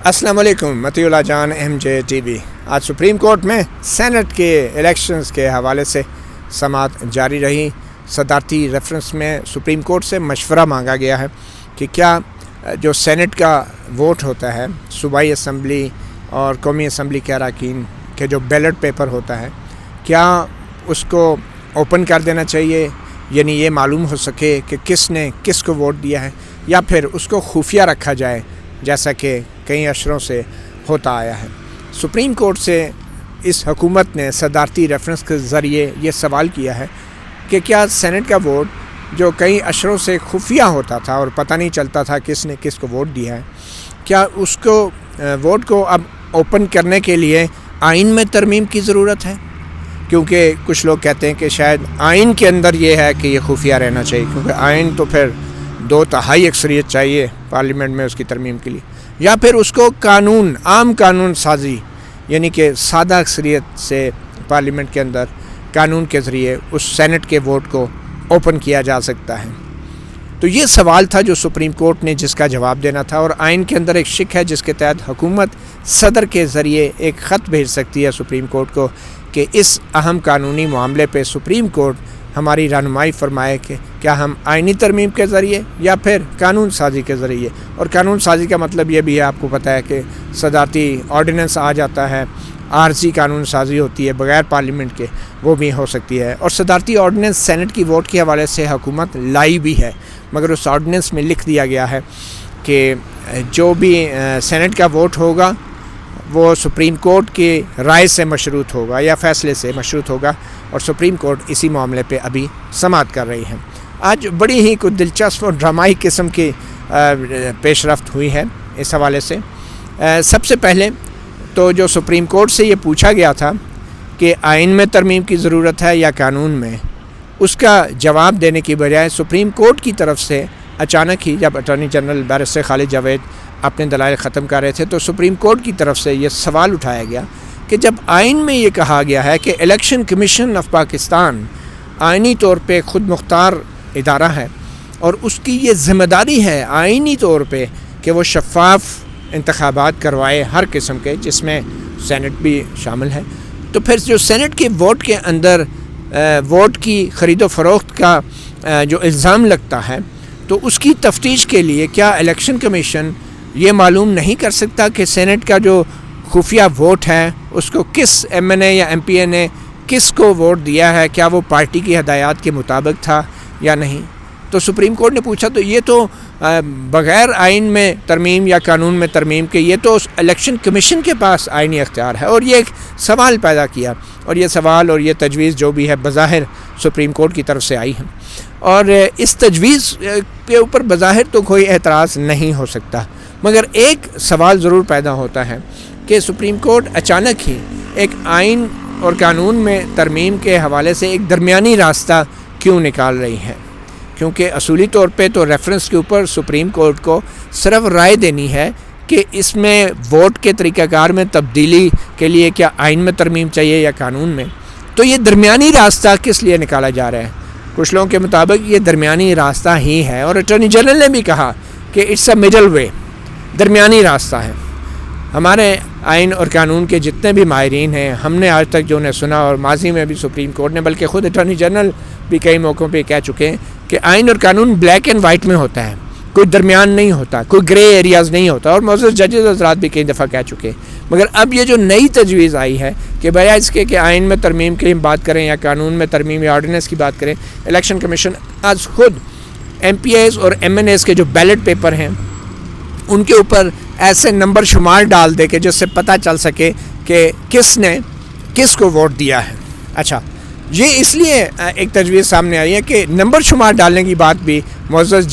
السلام علیکم، مطیع اللہ جان MJTV۔ آج سپریم کورٹ میں سینٹ کے الیکشنز کے حوالے سے سماعت جاری رہی۔ صدارتی ریفرنس میں سپریم کورٹ سے مشورہ مانگا گیا ہے کہ کیا جو سینٹ کا ووٹ ہوتا ہے صوبائی اسمبلی اور قومی اسمبلی کے اراکین کے جو بیلٹ پیپر ہوتا ہے، کیا اس کو اوپن کر دینا چاہیے، یعنی یہ معلوم ہو سکے کہ کس نے کس کو ووٹ دیا ہے، یا پھر اس کو خفیہ رکھا جائے جیسا کہ کئی عشروں سے ہوتا آیا ہے۔ سپریم کورٹ سے اس حکومت نے صدارتی ریفرنس کے ذریعے یہ سوال کیا ہے کہ کیا سینٹ کا ووٹ جو کئی عشروں سے خفیہ ہوتا تھا اور پتہ نہیں چلتا تھا کس نے کس کو ووٹ دیا ہے، کیا اس کو ووٹ کو اب اوپن کرنے کے لیے آئین میں ترمیم کی ضرورت ہے؟ کیونکہ کچھ لوگ کہتے ہیں کہ شاید آئین کے اندر یہ ہے کہ یہ خفیہ رہنا چاہیے، کیونکہ آئین تو پھر 2/3 اکثریت چاہیے پارلیمنٹ میں اس کی ترمیم کے لیے، یا پھر اس کو قانون، عام قانون سازی، یعنی کہ سادہ اکثریت سے پارلیمنٹ کے اندر قانون کے ذریعے اس سینٹ کے ووٹ کو اوپن کیا جا سکتا ہے۔ تو یہ سوال تھا جو سپریم کورٹ نے جس کا جواب دینا تھا، اور آئین کے اندر ایک شق ہے جس کے تحت حکومت صدر کے ذریعے ایک خط بھیج سکتی ہے سپریم کورٹ کو کہ اس اہم قانونی معاملے پہ سپریم کورٹ ہماری رہنمائی فرمائے کہ کیا ہم آئینی ترمیم کے ذریعے یا پھر قانون سازی کے ذریعے۔ اور قانون سازی کا مطلب یہ بھی ہے، آپ کو پتہ ہے کہ صدارتی آرڈیننس آ جاتا ہے، عارضی قانون سازی ہوتی ہے بغیر پارلیمنٹ کے، وہ بھی ہو سکتی ہے۔ اور صدارتی آرڈیننس سینٹ کی ووٹ کے حوالے سے حکومت لائی بھی ہے، مگر اس آرڈیننس میں لکھ دیا گیا ہے کہ جو بھی سینٹ کا ووٹ ہوگا وہ سپریم کورٹ کی رائے سے مشروط ہوگا یا فیصلے سے مشروط ہوگا، اور سپریم کورٹ اسی معاملے پہ ابھی سماعت کر رہی ہے۔ آج بڑی ہی کچھ دلچسپ اور ڈرامائی قسم کی پیش رفت ہوئی ہے اس حوالے سے۔ سب سے پہلے تو جو سپریم کورٹ سے یہ پوچھا گیا تھا کہ آئین میں ترمیم کی ضرورت ہے یا قانون میں، اس کا جواب دینے کی بجائے سپریم کورٹ کی طرف سے اچانک ہی جب اٹارنی جنرل بیرسٹر خالد جاوید اپنے دلائل ختم کر رہے تھے تو سپریم کورٹ کی طرف سے یہ سوال اٹھایا گیا کہ جب آئین میں یہ کہا گیا ہے کہ الیکشن کمیشن آف پاکستان آئینی طور پہ خود مختار ادارہ ہے، اور اس کی یہ ذمہ داری ہے آئینی طور پہ کہ وہ شفاف انتخابات کروائے ہر قسم کے، جس میں سینٹ بھی شامل ہے، تو پھر جو سینٹ کے ووٹ کے اندر ووٹ کی خرید و فروخت کا جو الزام لگتا ہے، تو اس کی تفتیش کے لیے کیا الیکشن کمیشن یہ معلوم نہیں کر سکتا کہ سینٹ کا جو خفیہ ووٹ ہے اس کو کس MNA یا MP نے کس کو ووٹ دیا ہے، کیا وہ پارٹی کی ہدایات کے مطابق تھا یا نہیں؟ تو سپریم کورٹ نے پوچھا تو یہ تو بغیر آئین میں ترمیم یا قانون میں ترمیم کے، یہ تو الیکشن کمیشن کے پاس آئینی اختیار ہے، اور یہ ایک سوال پیدا کیا، اور یہ سوال اور یہ تجویز جو بھی ہے بظاہر سپریم کورٹ کی طرف سے آئی ہے، اور اس تجویز کے اوپر بظاہر تو کوئی اعتراض نہیں ہو سکتا، مگر ایک سوال ضرور پیدا ہوتا ہے کہ سپریم کورٹ اچانک ہی ایک آئین اور قانون میں ترمیم کے حوالے سے ایک درمیانی راستہ کیوں نکال رہی ہے؟ کیونکہ اصولی طور پہ تو ریفرنس کے اوپر سپریم کورٹ کو صرف رائے دینی ہے کہ اس میں ووٹ کے طریقہ کار میں تبدیلی کے لیے کیا آئین میں ترمیم چاہیے یا قانون میں، تو یہ درمیانی راستہ کس لیے نکالا جا رہا ہے؟ کچھ لوگوں کے مطابق یہ درمیانی راستہ ہی ہے، اور اٹارنی جنرل نے بھی کہا کہ اٹس اے مڈل وے، درمیانی راستہ ہے۔ ہمارے آئین اور قانون کے جتنے بھی ماہرین ہیں، ہم نے آج تک جو انہیں سنا، اور ماضی میں بھی سپریم کورٹ نے، بلکہ خود اٹارنی جنرل بھی کئی موقعوں پہ کہہ چکے ہیں کہ آئین اور قانون بلیک اینڈ وائٹ میں ہوتا ہے، کوئی درمیان نہیں ہوتا، کوئی گرے ایریاز نہیں ہوتا، اور معزز ججز حضرات بھی کئی دفعہ کہہ چکے ہیں۔ مگر اب یہ جو نئی تجویز آئی ہے کہ بجائے اس کے کہ آئین میں ترمیم کی بات کریں یا قانون میں ترمیم یا آرڈیننس کی بات کریں، الیکشن کمیشن آج خود MPAs اور MNAs کے جو بیلٹ پیپر ہیں ان کے اوپر ایسے نمبر شمار ڈال دے کہ جس سے پتہ چل سکے کہ کس نے کس کو ووٹ دیا ہے۔ اچھا، یہ اس لیے ایک تجویز سامنے آئی ہے کہ نمبر شمار ڈالنے کی بات بھی معزز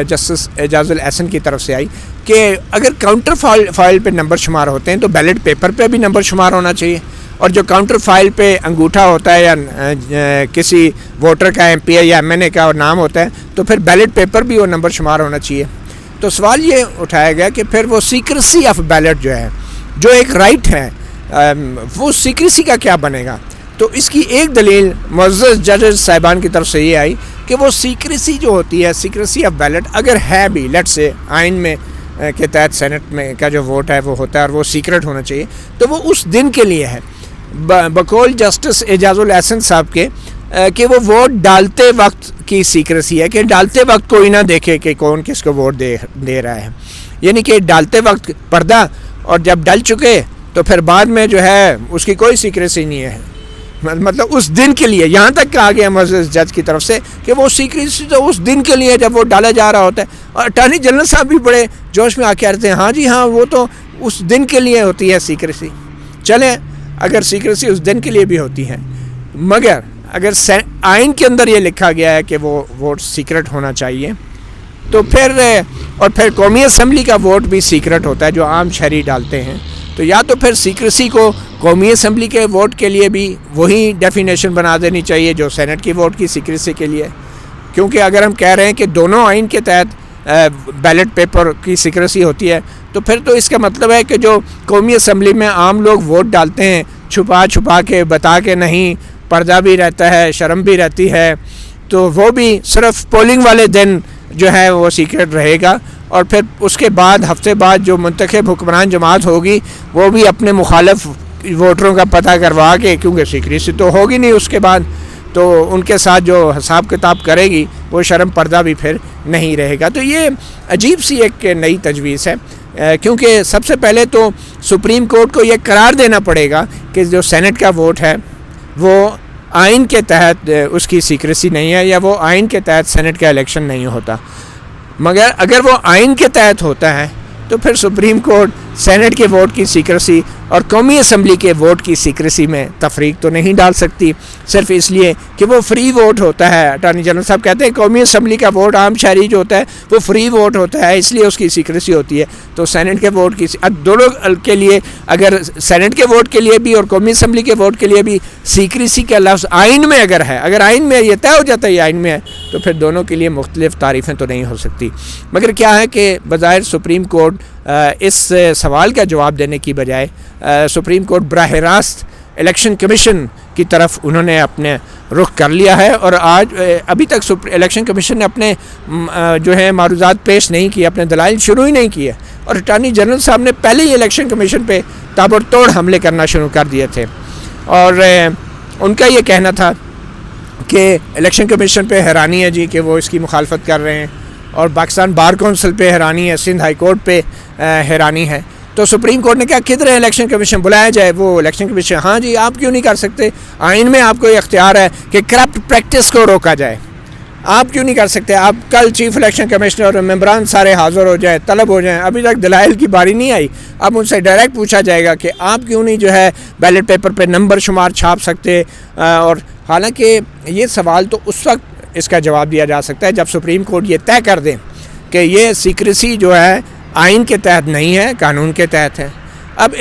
جسٹس اعجاز الاحسن کی طرف سے آئی کہ اگر کاؤنٹر فائل پہ نمبر شمار ہوتے ہیں تو بیلٹ پیپر پہ بھی نمبر شمار ہونا چاہیے، اور جو کاؤنٹر فائل پہ انگوٹھا ہوتا ہے یا کسی ووٹر کا MPA یا MNA کا نام ہوتا ہے تو پھر بیلٹ پیپر بھی وہ نمبر شمار ہونا چاہیے۔ تو سوال یہ اٹھایا گیا کہ پھر وہ سیکریسی آف بیلٹ جو ہے، جو ایک رائٹ ہے، وہ سیکریسی کا کیا بنے گا؟ تو اس کی ایک دلیل معزز ججز صاحبان کی طرف سے یہ آئی کہ وہ سیکریسی جو ہوتی ہے، سیکریسی آف بیلٹ اگر ہے بھی، لیٹ سے آئین میں کے تحت سینٹ میں کا جو ووٹ ہے وہ ہوتا ہے اور وہ سیکرٹ ہونا چاہیے، تو وہ اس دن کے لیے ہے بقول جسٹس اعجاز الاحسن صاحب کے کہ وہ ووٹ ڈالتے وقت کی سیکریسی ہے، کہ ڈالتے وقت کوئی نہ دیکھے کہ کون کس کو ووٹ دے رہا ہے، یعنی کہ ڈالتے وقت پردہ، اور جب ڈل چکے تو پھر بعد میں جو ہے اس کی کوئی سیکریسی نہیں ہے، مطلب اس دن کے لیے یہاں تک کہا گیا معزز جج کی طرف سے کہ وہ سیکریسی تو اس دن کے لیے جب وہ ڈالا جا رہا ہوتا ہے. اور اٹارنی جنرل صاحب بھی بڑے جوش میں آ کے کہتے ہیں ہاں جی ہاں وہ تو اس دن کے لیے ہوتی ہے سیکریسی. چلیں اگر سیکریسی اس دن کے لیے بھی ہوتی ہے، مگر اگر آئین کے اندر یہ لکھا گیا ہے کہ وہ ووٹ سیکرٹ ہونا چاہیے، تو پھر قومی اسمبلی کا ووٹ بھی سیکرٹ ہوتا ہے جو عام شہری ڈالتے ہیں، تو یا تو پھر سیکریسی کو قومی اسمبلی کے ووٹ کے لیے بھی وہی ڈیفینیشن بنا دینی چاہیے جو سینٹ کی ووٹ کی سیکریسی کے لیے، کیونکہ اگر ہم کہہ رہے ہیں کہ دونوں آئین کے تحت بیلٹ پیپر کی سیکریسی ہوتی ہے، تو پھر تو اس کا مطلب ہے کہ جو قومی اسمبلی میں عام لوگ ووٹ ڈالتے ہیں چھپا کے بتا کے نہیں، پردہ بھی رہتا ہے، شرم بھی رہتی ہے، تو وہ بھی صرف پولنگ والے دن جو ہے وہ سیکرٹ رہے گا، اور پھر اس کے بعد ہفتے بعد جو منتخب حکمران جماعت ہوگی وہ بھی اپنے مخالف ووٹروں کا پتہ کروا کے، کیونکہ سیکریسی تو ہوگی نہیں اس کے بعد، تو ان کے ساتھ جو حساب کتاب کرے گی وہ شرم پردہ بھی پھر نہیں رہے گا. تو یہ عجیب سی ایک نئی تجویز ہے، کیونکہ سب سے پہلے تو سپریم کورٹ کو یہ قرار دینا پڑے گا کہ جو سینٹ کا ووٹ ہے وہ آئین کے تحت اس کی سیکریسی نہیں ہے، یا وہ آئین کے تحت سینٹ کا الیکشن نہیں ہوتا. مگر اگر وہ آئین کے تحت ہوتا ہے تو پھر سپریم کورٹ سینٹ کے ووٹ کی سیکریسی اور قومی اسمبلی کے ووٹ کی سیکریسی میں تفریق تو نہیں ڈال سکتی، صرف اس لیے کہ وہ فری ووٹ ہوتا ہے. اٹارنی جنرل صاحب کہتے ہیں قومی اسمبلی کا ووٹ عام شہری جو ہوتا ہے وہ فری ووٹ ہوتا ہے، اس لیے اس کی سیکریسی ہوتی ہے. تو سینٹ کے ووٹ کی دونوں کے لیے، اگر سینٹ کے ووٹ کے لیے بھی اور قومی اسمبلی کے ووٹ کے لیے بھی سیکریسی کا لفظ آئین میں اگر ہے، اگر آئین میں یہ طے ہو جاتا ہے یہ آئین میں ہے، تو پھر دونوں کے لیے مختلف تعریفیں تو نہیں ہو سکتی. مگر کیا ہے کہ بظاہر سپریم کورٹ اس سوال کا جواب دینے کی بجائے سپریم کورٹ براہ راست الیکشن کمیشن کی طرف انہوں نے اپنے رخ کر لیا ہے، اور آج ابھی تک الیکشن کمیشن نے اپنے جو ہے معروضات پیش نہیں کیے، اپنے دلائل شروع ہی نہیں کیے، اور اٹارنی جنرل صاحب نے پہلے ہی الیکشن کمیشن پہ تابڑتوڑ حملے کرنا شروع کر دیے تھے. اور ان کا یہ کہنا تھا کہ الیکشن کمیشن پہ حیرانی ہے جی کہ وہ اس کی مخالفت کر رہے ہیں، اور پاکستان بار کونسل پہ حیرانی ہے، سندھ ہائی کورٹ پہ حیرانی ہے. تو سپریم کورٹ نے کہا کدھر ہے الیکشن کمیشن، بلایا جائے. وہ الیکشن کمیشن ہاں جی آپ کیوں نہیں کر سکتے، آئین میں آپ کو یہ اختیار ہے کہ کرپٹ پریکٹس کو روکا جائے، آپ کیوں نہیں کر سکتے. آپ کل چیف الیکشن کمشنر اور ممبران سارے حاضر ہو جائیں، طلب ہو جائیں. ابھی تک دلائل کی باری نہیں آئی، اب ان سے ڈائریکٹ پوچھا جائے گا کہ آپ کیوں نہیں جو ہے بیلٹ پیپر پہ نمبر شمار چھاپ سکتے. اور حالانکہ یہ سوال تو اس وقت اس کا جواب دیا جا سکتا ہے جب سپریم کورٹ یہ طے کر دیں کہ یہ سیکریسی جو ہے آئین کے تحت نہیں ہے، قانون کے تحت ہے. اب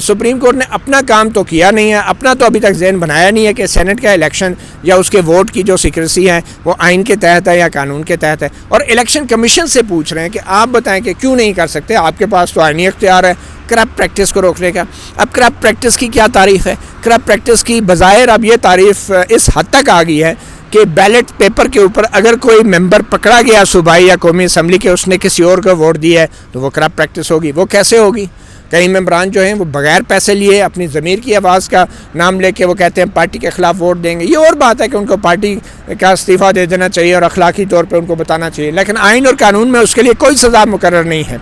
سپریم کورٹ نے اپنا کام تو کیا نہیں ہے، اپنا تو ابھی تک ذہن بنایا نہیں ہے کہ سینٹ کا الیکشن یا اس کے ووٹ کی جو سیکریسی ہے وہ آئین کے تحت ہے یا قانون کے تحت ہے. اور الیکشن کمیشن سے پوچھ رہے ہیں کہ آپ بتائیں کہ کیوں نہیں کر سکتے، آپ کے پاس تو آئینی اختیار ہے کرپٹ پریکٹس کو روکنے کا. اب کرپٹ پریکٹس کی کیا تعریف ہے؟ کرپٹ پریکٹس کی بظاہر اب یہ تعریف اس حد تک آ گئی ہے کہ بیلٹ پیپر کے اوپر اگر کوئی ممبر پکڑا گیا صوبائی یا قومی اسمبلی کے، اس نے کسی اور کو ووٹ دیا ہے تو وہ کرپٹ پریکٹس ہوگی. وہ کیسے ہوگی؟ کئی ممبران جو ہیں وہ بغیر پیسے لیے اپنی ضمیر کی آواز کا نام لے کے وہ کہتے ہیں پارٹی کے خلاف ووٹ دیں گے. یہ اور بات ہے کہ ان کو پارٹی کا استعفیٰ دے دینا چاہیے اور اخلاقی طور پہ ان کو بتانا چاہیے، لیکن آئین اور قانون میں اس کے لیے کوئی سزا مقرر نہیں ہے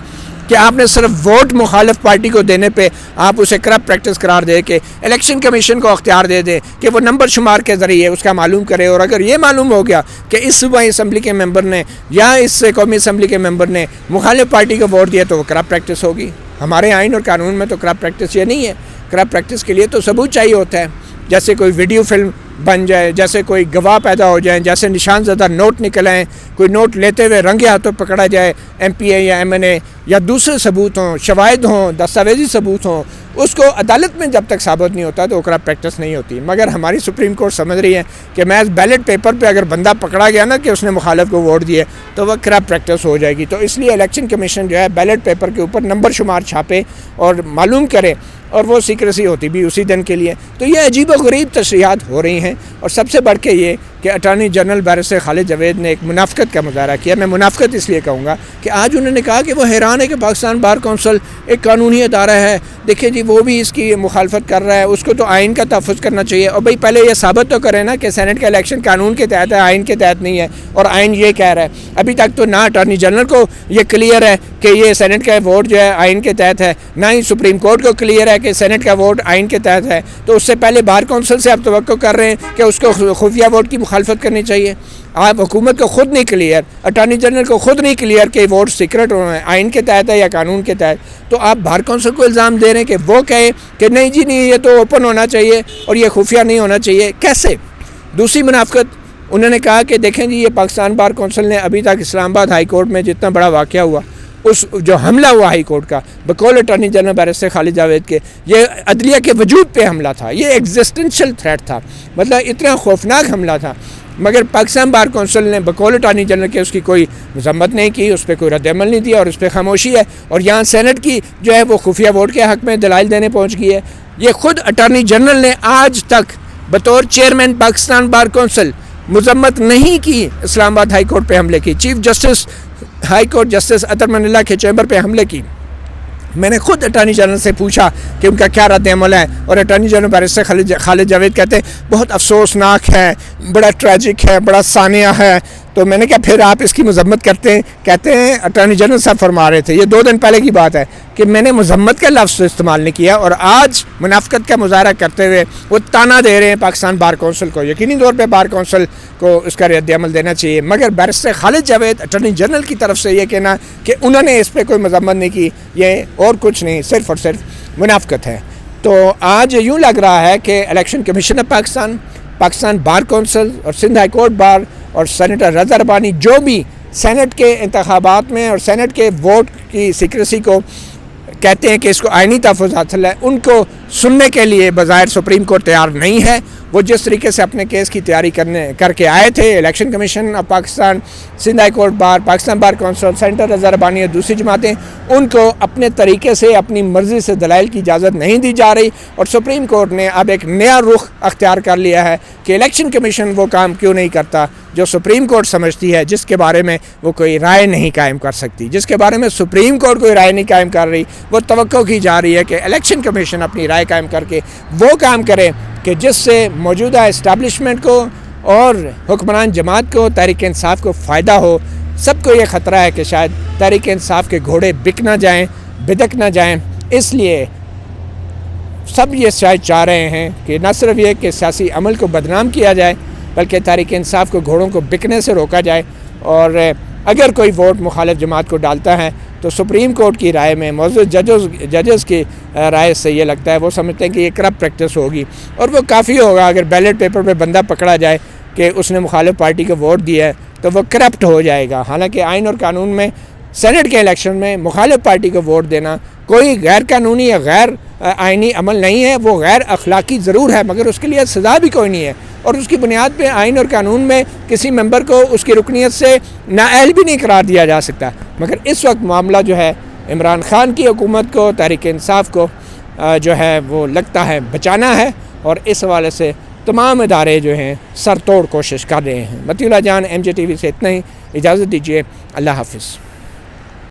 کہ آپ نے صرف ووٹ مخالف پارٹی کو دینے پہ آپ اسے کرپٹ پریکٹس قرار دے کے الیکشن کمیشن کو اختیار دے دیں کہ وہ نمبر شمار کے ذریعے اس کا معلوم کرے. اور اگر یہ معلوم ہو گیا کہ اس صوبائی اسمبلی کے ممبر نے یا اس قومی اسمبلی کے ممبر نے مخالف پارٹی کو ووٹ دیا تو وہ کرپٹ پریکٹس ہوگی. ہمارے آئین اور قانون میں تو کرپٹ پریکٹس یہ نہیں ہے. کرپٹ پریکٹس کے لیے تو ثبوت چاہیے ہوتا ہے، جیسے کوئی ویڈیو فلم بن جائے، جیسے کوئی گواہ پیدا ہو جائیں، جیسے نشان زدہ نوٹ نکل آئیں، کوئی نوٹ لیتے ہوئے رنگے ہاتھوں پکڑا جائے ایم پی اے یا ایم این اے، یا دوسرے ثبوت ہوں، شواہد ہوں، دستاویزی ثبوت ہوں. اس کو عدالت میں جب تک ثابت نہیں ہوتا تو وہ کرپٹ پریکٹس نہیں ہوتی. مگر ہماری سپریم کورٹ سمجھ رہی ہے کہ محض بیلٹ پیپر پہ اگر بندہ پکڑا گیا نا کہ اس نے مخالف کو ووٹ دیے تو وہ کرپٹ پریکٹس ہو جائے گی. تو اس لیے الیکشن کمیشن جو ہے بیلٹ پیپر کے اوپر نمبر شمار چھاپے اور معلوم کرے اور وہ سیکریسی ہوتی بھی اسی دن کے لیے. تو یہ عجیب و غریب تشریحات ہو رہی ہیں. اور سب سے بڑھ کے یہ کہ اٹارنی جنرل بیرسٹر خالد جاوید نے ایک منافقت کا مظاہرہ کیا. میں منافقت اس لیے کہوں گا کہ آج انہوں نے کہا کہ وہ حیران ہے کہ پاکستان بار کونسل ایک قانونی ادارہ ہے. دیکھیں جی وہ بھی اس کی مخالفت کر رہا ہے, اس کو تو آئین کا تحفظ کرنا چاہیے. اور بھائی پہلے یہ ثابت تو کریں نا کہ سینٹ کا الیکشن قانون کے تحت ہے, آئین کے تحت نہیں ہے. اور آئین یہ کہہ رہا ہے, ابھی تک تو نہ اٹارنی جنرل کو یہ کلیئر ہے کہ یہ سینٹ کا ووٹ جو ہے آئین کے تحت ہے, نہ ہی سپریم کورٹ کو کلیئر ہے کہ سینٹ کا ووٹ آئین کے تحت ہے. تو اس سے پہلے بار کونسل سے آپ توقع کر رہے ہیں کہ اس کو خفیہ ووٹ کی مخالفت کرنی چاہیے. آپ حکومت کو خود نہیں کلیئر, اٹارنی جنرل کو خود نہیں کلیئر کہ ووٹ سیکرٹ ہونا ہے, آئین کے تحت ہے یا قانون کے تحت. تو آپ بار کونسل کو الزام دے رہے ہیں کہ وہ کہے کہ نہیں جی نہیں, یہ تو اوپن ہونا چاہیے اور یہ خفیہ نہیں ہونا چاہیے. کیسے؟ دوسری منافقت, انہوں نے کہا کہ دیکھیں جی یہ پاکستان بار کونسل نے ابھی تک اسلام آباد ہائی کورٹ میں جتنا بڑا واقعہ ہوا, اس جو حملہ ہوا ہائی کورٹ کا بقول اٹارنی جنرل بیرسٹر خالد جاوید کے, یہ عدلیہ کے وجود پہ حملہ تھا, یہ ایگزسٹنشل تھریٹ تھا, مطلب اتنا خوفناک حملہ تھا. مگر پاکستان بار کونسل نے بقول اٹارنی جنرل کے اس کی کوئی مذمت نہیں کی, اس پہ کوئی رد عمل نہیں دیا اور اس پہ خاموشی ہے. اور یہاں سینٹ کی جو ہے وہ خفیہ ووٹ کے حق میں دلائل دینے پہنچ گئی ہے. یہ خود اٹارنی جنرل نے آج تک بطور چیئرمین پاکستان بار کونسل مذمت نہیں کی اسلام آباد ہائی کورٹ پہ حملے کی. Chief justice high court justice Athar Minallah کے چیمبر پہ حملے کی. میں نے خود اٹارنی جنرل سے پوچھا کہ ان کا کیا رد عمل ہے, اور اٹارنی جنرل بیرسٹر خالد جاوید کہتے ہیں بہت افسوسناک ہے, بڑا ٹریجک ہے, بڑا سانیہ ہے. تو میں نے کہا پھر آپ اس کی مذمت کرتے ہیں؟ کہتے ہیں اٹارنی جنرل صاحب فرما رہے تھے, یہ 2 دن پہلے کی بات ہے, کہ میں نے مذمت کا لفظ استعمال نہیں کیا, اور آج منافقت کا مظاہرہ کرتے ہوئے وہ تانا دے رہے ہیں پاکستان بار کونسل کو. یقینی طور پہ بار کونسل کو اس کا رد عمل دینا چاہیے, مگر بیرسٹر خالد جاوید اٹارنی جنرل کی طرف سے یہ کہنا کہ انہوں نے اس پہ کوئی مذمت نہیں کی, یہ اور کچھ نہیں, صرف اور صرف منافقت ہے. تو آج یوں لگ رہا ہے کہ election commission of Pakistan bar council اور سندھ ہائی کورٹ بار اور سینیٹر رضا ربانی جو بھی سینٹ کے انتخابات میں اور سینٹ کے ووٹ کی سیکریسی کو کہتے ہیں کہ اس کو آئینی تحفظ حاصل ہے, ان کو سننے کے لیے بظاہر سپریم کورٹ تیار نہیں ہے. وہ جس طریقے سے اپنے کیس کی تیاری کر کے آئے تھے, election commission of Pakistan, Sindh high court bar, Pakistan bar council, senator Raza Rabbani اور دوسری جماعتیں, ان کو اپنے طریقے سے اپنی مرضی سے دلائل کی اجازت نہیں دی جا رہی. اور سپریم کورٹ نے اب ایک نیا رخ اختیار کر لیا ہے کہ الیکشن کمیشن وہ کام کیوں نہیں کرتا جو سپریم کورٹ سمجھتی ہے, جس کے بارے میں وہ کوئی رائے نہیں قائم کر سکتی, جس کے بارے میں سپریم کورٹ کوئی رائے نہیں قائم کر رہی. وہ توقع کی جا رہی ہے کہ الیکشن کمیشن اپنی رائے قائم کر کے وہ کام کرے کہ جس سے موجودہ اسٹیبلشمنٹ کو اور حکمران جماعت کو, تحریک انصاف کو فائدہ ہو. سب کو یہ خطرہ ہے کہ شاید تحریک انصاف کے گھوڑے بک نہ جائیں, بدک نہ جائیں. اس لیے سب یہ شاید چاہ رہے ہیں کہ نہ صرف یہ کہ سیاسی عمل کو بدنام کیا جائے, بلکہ تحریک انصاف کو گھوڑوں کو بکنے سے روکا جائے. اور اگر کوئی ووٹ مخالف جماعت کو ڈالتا ہے تو سپریم کورٹ کی رائے میں, موجود ججز کی رائے سے یہ لگتا ہے, وہ سمجھتے ہیں کہ یہ کرپٹ پریکٹس ہوگی اور وہ کافی ہوگا اگر بیلٹ پیپر پہ بندہ پکڑا جائے کہ اس نے مخالف پارٹی کو ووٹ دیا ہے تو وہ کرپٹ ہو جائے گا. حالانکہ آئین اور قانون میں سینٹ کے الیکشن میں مخالف پارٹی کو ووٹ دینا کوئی غیر قانونی یا غیر آئینی عمل نہیں ہے, وہ غیر اخلاقی ضرور ہے مگر اس کے لیے سزا بھی کوئی نہیں ہے. اور اس کی بنیاد پہ آئین اور قانون میں کسی ممبر کو اس کی رکنیت سے نااہل بھی نہیں قرار دیا جا سکتا. مگر اس وقت معاملہ جو ہے عمران خان کی حکومت کو, تحریک انصاف کو جو ہے وہ لگتا ہے بچانا ہے, اور اس حوالے سے تمام ادارے جو ہیں سر توڑ کوشش کر رہے ہیں. مطیع اللہ جان, MJ TV سے اتنا ہی, اجازت دیجیے, اللہ حافظ.